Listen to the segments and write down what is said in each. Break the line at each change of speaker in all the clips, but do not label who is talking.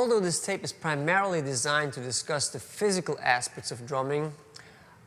Although this tape is primarily designed to discuss the physical aspects of drumming,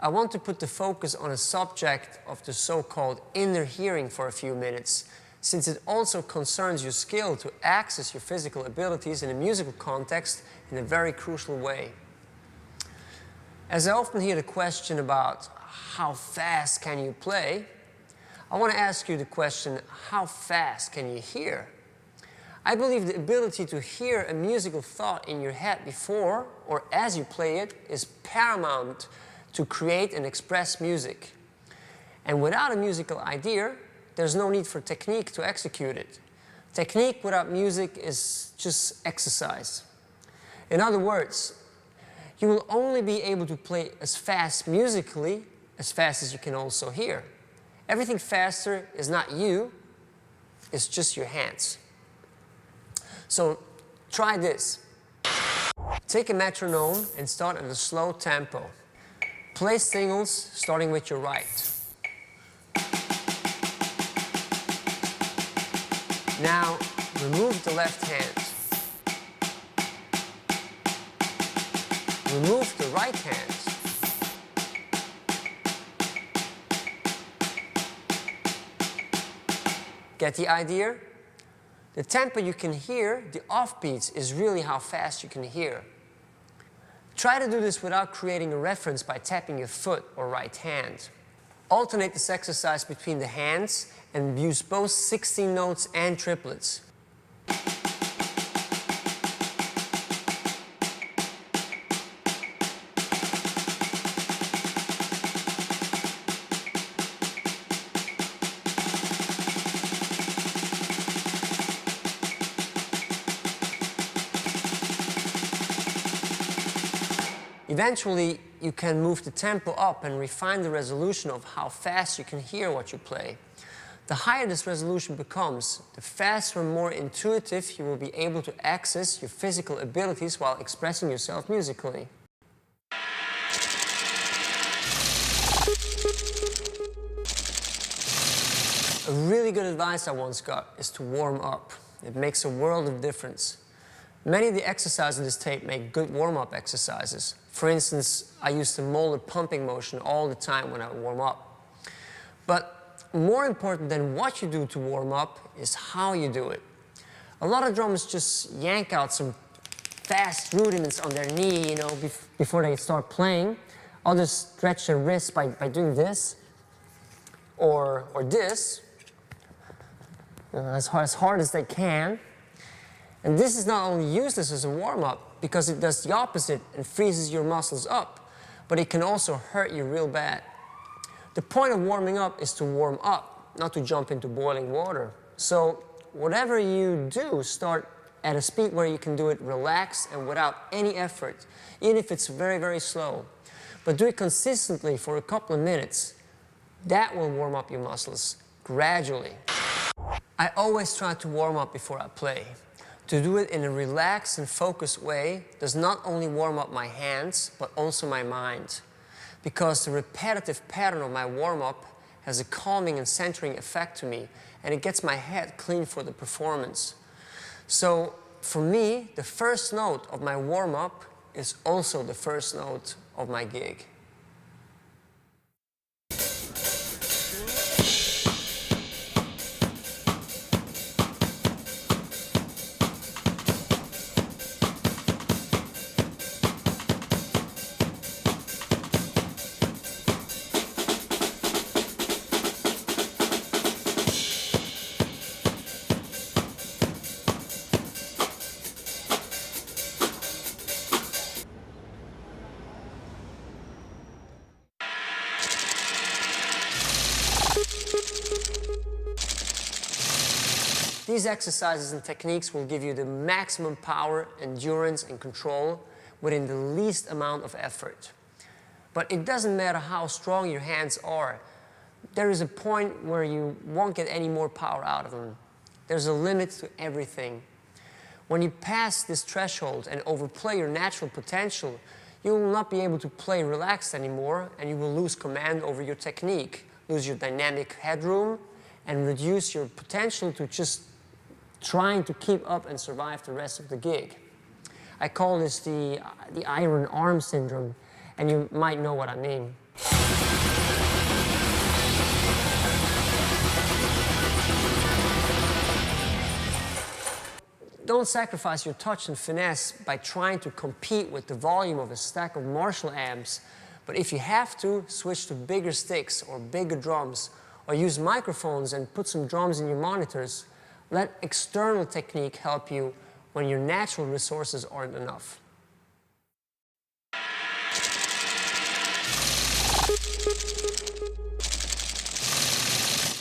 I want to put the focus on a subject of the so-called inner hearing for a few minutes, since it also concerns your skill to access your physical abilities in a musical context in a very crucial way. As I often hear the question about how fast can you play, I want to ask you the question, how fast can you hear? I believe the ability to hear a musical thought in your head before or as you play it is paramount to create and express music. And without a musical idea, there's no need for technique to execute it. Technique without music is just exercise. In other words, you will only be able to play as fast musically as fast as you can also hear. Everything faster is not you, it's just your hands. So try this. Take a metronome and start at a slow tempo. Play singles starting with your right. Now remove the left hand. Remove the right hand. Get the idea? The tempo you can hear, the offbeats, is really how fast you can hear. Try to do this without creating a reference by tapping your foot or right hand. Alternate this exercise between the hands and use both 16 notes and triplets. Eventually, you can move the tempo up and refine the resolution of how fast you can hear what you play. The higher this resolution becomes, the faster and more intuitive you will be able to access your physical abilities while expressing yourself musically. A really good advice I once got is to warm up. It makes a world of difference. Many of the exercises in this tape make good warm-up exercises. For instance, I use the molar pumping motion all the time when I warm up. But more important than what you do to warm up is how you do it. A lot of drummers just yank out some fast rudiments on their knee, before they start playing. Others stretch their wrists by doing this or this, as hard as they can. And this is not only useless as a warm-up because it does the opposite and freezes your muscles up, but it can also hurt you real bad. The point of warming up is to warm up, not to jump into boiling water. So whatever you do, start at a speed where you can do it relaxed and without any effort, even if it's very, very slow. But do it consistently for a couple of minutes. That will warm up your muscles gradually. I always try to warm up before I play. To do it in a relaxed and focused way does not only warm up my hands, but also my mind. Because the repetitive pattern of my warm-up has a calming and centering effect to me, and it gets my head clean for the performance. So, for me, the first note of my warm-up is also the first note of my gig. These exercises and techniques will give you the maximum power, endurance, and control within the least amount of effort. But it doesn't matter how strong your hands are. There is a point where you won't get any more power out of them. There's a limit to everything. When you pass this threshold and overplay your natural potential, you will not be able to play relaxed anymore, and you will lose command over your technique, lose your dynamic headroom, and reduce your potential to just trying to keep up and survive the rest of the gig. I call this the iron arm syndrome, and you might know what I mean. Don't sacrifice your touch and finesse by trying to compete with the volume of a stack of Marshall amps, but if you have to, switch to bigger sticks or bigger drums, or use microphones and put some drums in your monitors. Let external technique help you when your natural resources aren't enough.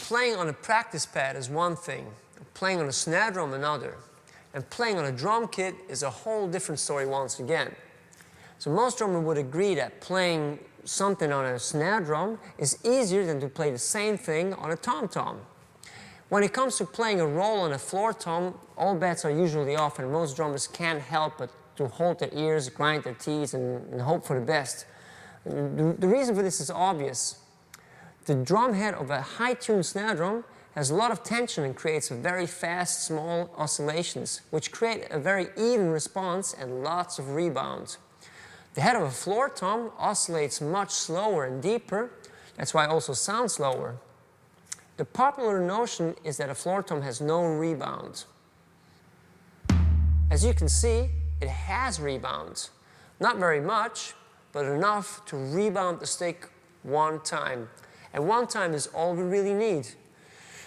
Playing on a practice pad is one thing, playing on a snare drum another. And playing on a drum kit is a whole different story once again. So most drummers would agree that playing something on a snare drum is easier than to play the same thing on a tom-tom. When it comes to playing a roll on a floor tom, all bets are usually off, and most drummers can't help but to hold their ears, grind their teeth, and hope for the best. The reason for this is obvious. The drum head of a high-tuned snare drum has a lot of tension and creates very fast, small oscillations, which create a very even response and lots of rebound. The head of a floor tom oscillates much slower and deeper, that's why it also sounds slower. The popular notion is that a floor tom has no rebound. As you can see, it has rebound. Not very much, but enough to rebound the stick one time. And one time is all we really need.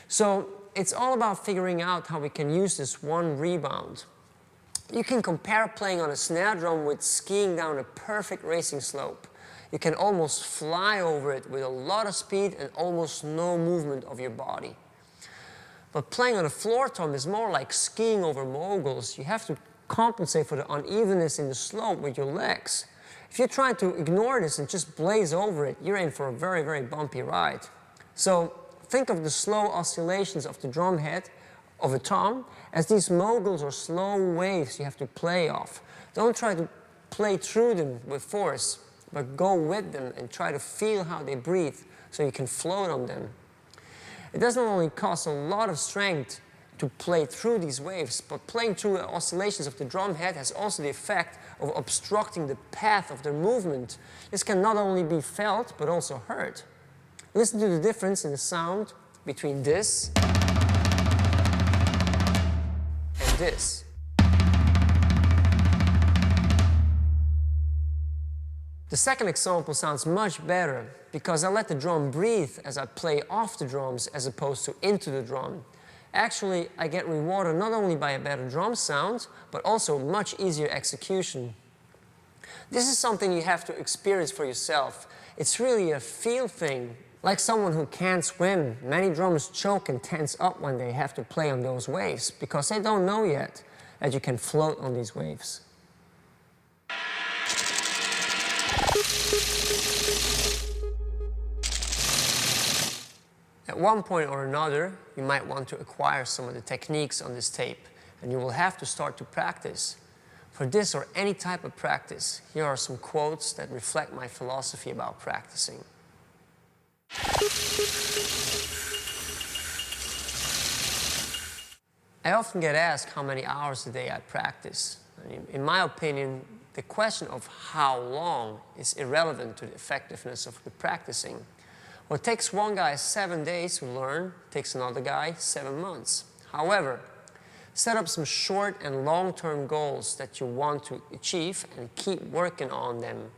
So it's all about figuring out how we can use this one rebound. You can compare playing on a snare drum with skiing down a perfect racing slope. You can almost fly over it with a lot of speed and almost no movement of your body. But playing on a floor tom is more like skiing over moguls. You have to compensate for the unevenness in the slope with your legs. If you're trying to ignore this and just blaze over it, you're in for a very, very bumpy ride. So think of the slow oscillations of the drum head of a tom as these moguls or slow waves you have to play off. Don't try to play through them with force, but go with them and try to feel how they breathe so you can float on them. It doesn't only cost a lot of strength to play through these waves, but playing through the oscillations of the drum head has also the effect of obstructing the path of their movement. This can not only be felt, but also heard. Listen to the difference in the sound between this and this. The second example sounds much better because I let the drum breathe as I play off the drums as opposed to into the drum. Actually, I get rewarded not only by a better drum sound, but also much easier execution. This is something you have to experience for yourself. It's really a feel thing. Like someone who can't swim, many drummers choke and tense up when they have to play on those waves because they don't know yet that you can float on these waves. At one point or another, you might want to acquire some of the techniques on this tape, and you will have to start to practice. For this or any type of practice, here are some quotes that reflect my philosophy about practicing. I often get asked how many hours a day I practice. In my opinion, the question of how long is irrelevant to the effectiveness of the practicing. What takes one guy 7 days to learn takes another guy 7 months. However, set up some short and long-term goals that you want to achieve and keep working on them.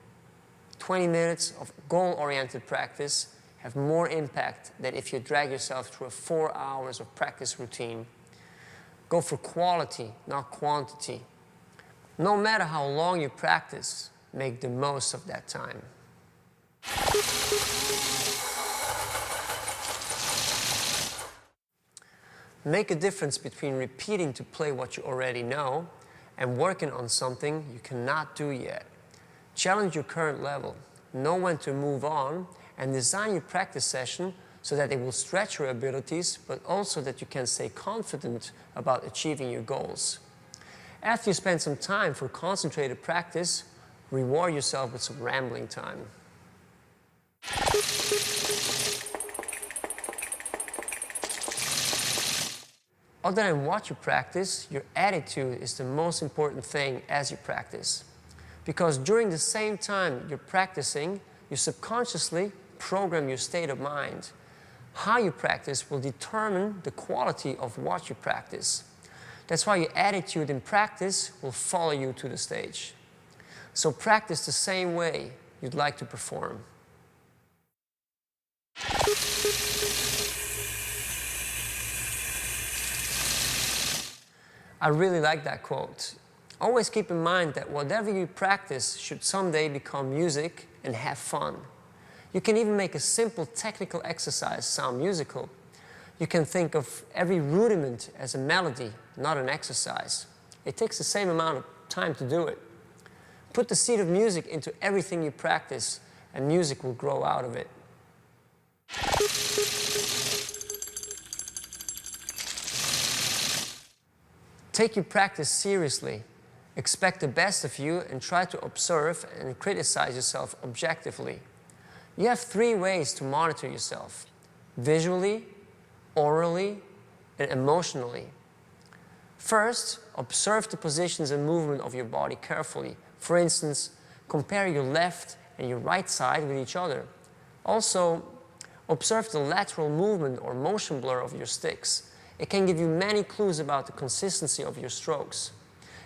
20 minutes of goal-oriented practice have more impact than if you drag yourself through 4 hours of practice routine. Go for quality, not quantity. No matter how long you practice, make the most of that time. Make a difference between repeating to play what you already know and working on something you cannot do yet. Challenge your current level, know when to move on, and design your practice session so that it will stretch your abilities, but also that you can stay confident about achieving your goals. After you spend some time for concentrated practice, reward yourself with some rambling time. other than what you practice, your attitude is the most important thing as you practice. Because during the same time you're practicing, you subconsciously program your state of mind. How you practice will determine the quality of what you practice. That's why your attitude in practice will follow you to the stage. So practice the same way you'd like to perform. I really like that quote. Always keep in mind that whatever you practice should someday become music and have fun. You can even make a simple technical exercise sound musical. You can think of every rudiment as a melody, not an exercise. It takes the same amount of time to do it. Put the seed of music into everything you practice, and music will grow out of it. Take your practice seriously. Expect the best of you and try to observe and criticize yourself objectively. You have 3 ways to monitor yourself: visually, orally, and emotionally. First, observe the positions and movement of your body carefully. For instance, compare your left and your right side with each other. Also, observe the lateral movement or motion blur of your sticks. It can give you many clues about the consistency of your strokes.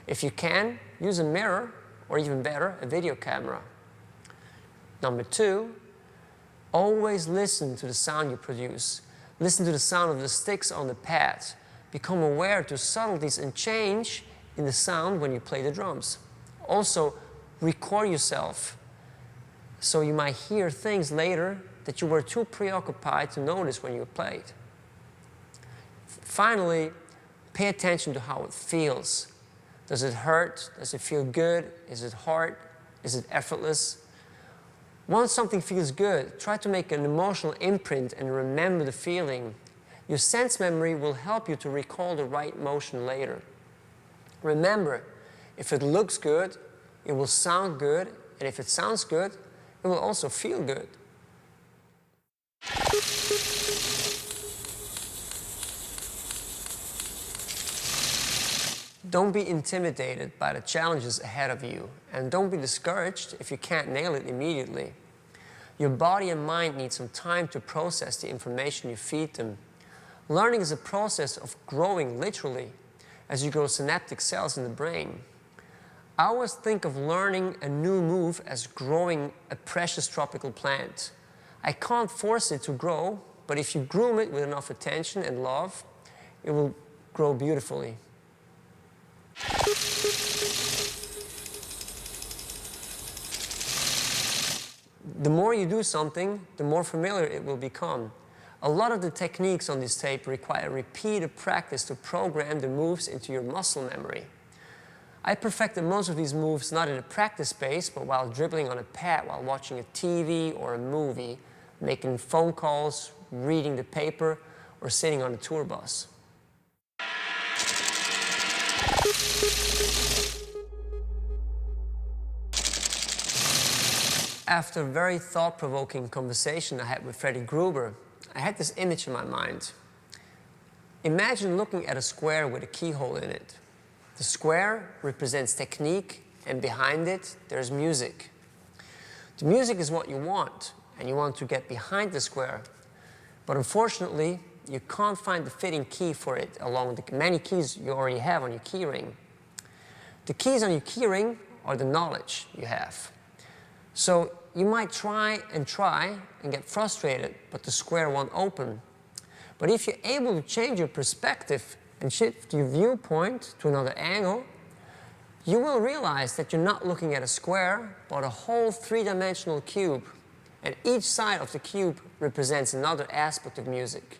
If you can, use a mirror, or even better, a video camera. Number 2, always listen to the sound you produce. Listen to the sound of the sticks on the pad. Become aware to subtleties and change in the sound when you play the drums. Also, record yourself, so you might hear things later that you were too preoccupied to notice when you played. Finally, pay attention to how it feels. Does it hurt? Does it feel good? Is it hard? Is it effortless? Once something feels good, try to make an emotional imprint and remember the feeling. Your sense memory will help you to recall the right motion later. Remember, if it looks good, it will sound good, and if it sounds good, it will also feel good. Don't be intimidated by the challenges ahead of you, and don't be discouraged if you can't nail it immediately. Your body and mind need some time to process the information you feed them. Learning is a process of growing literally, as you grow synaptic cells in the brain. I always think of learning a new move as growing a precious tropical plant. I can't force it to grow, but if you groom it with enough attention and love, it will grow beautifully. The more you do something, the more familiar it will become. A lot of the techniques on this tape require repeated practice to program the moves into your muscle memory. I perfected most of these moves not in a practice space, but while dribbling on a pad while watching a TV or a movie, making phone calls, reading the paper, or sitting on a tour bus. After a very thought-provoking conversation I had with Freddy Gruber, I had this image in my mind. Imagine looking at a square with a keyhole in it. The square represents technique, and behind it, there's music. The music is what you want, and you want to get behind the square. But unfortunately, you can't find the fitting key for it along the many keys you already have on your keyring. The keys on your keyring are the knowledge you have. So you might try and get frustrated, but the square won't open. But if you're able to change your perspective and shift your viewpoint to another angle, you will realize that you're not looking at a square, but a whole 3-dimensional cube. And each side of the cube represents another aspect of music.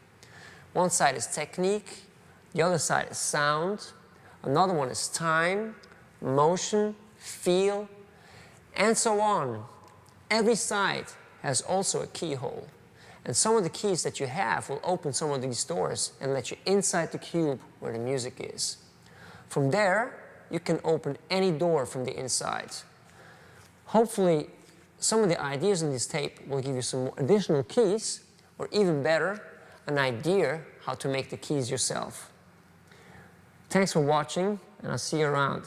One side is technique, the other side is sound, another one is time, motion, feel, and so on. Every side has also a keyhole. And some of the keys that you have will open some of these doors and let you inside the cube where the music is. From there, you can open any door from the inside. Hopefully, some of the ideas in this tape will give you some additional keys, or even better, an idea how to make the keys yourself. Thanks for watching, and I'll see you around.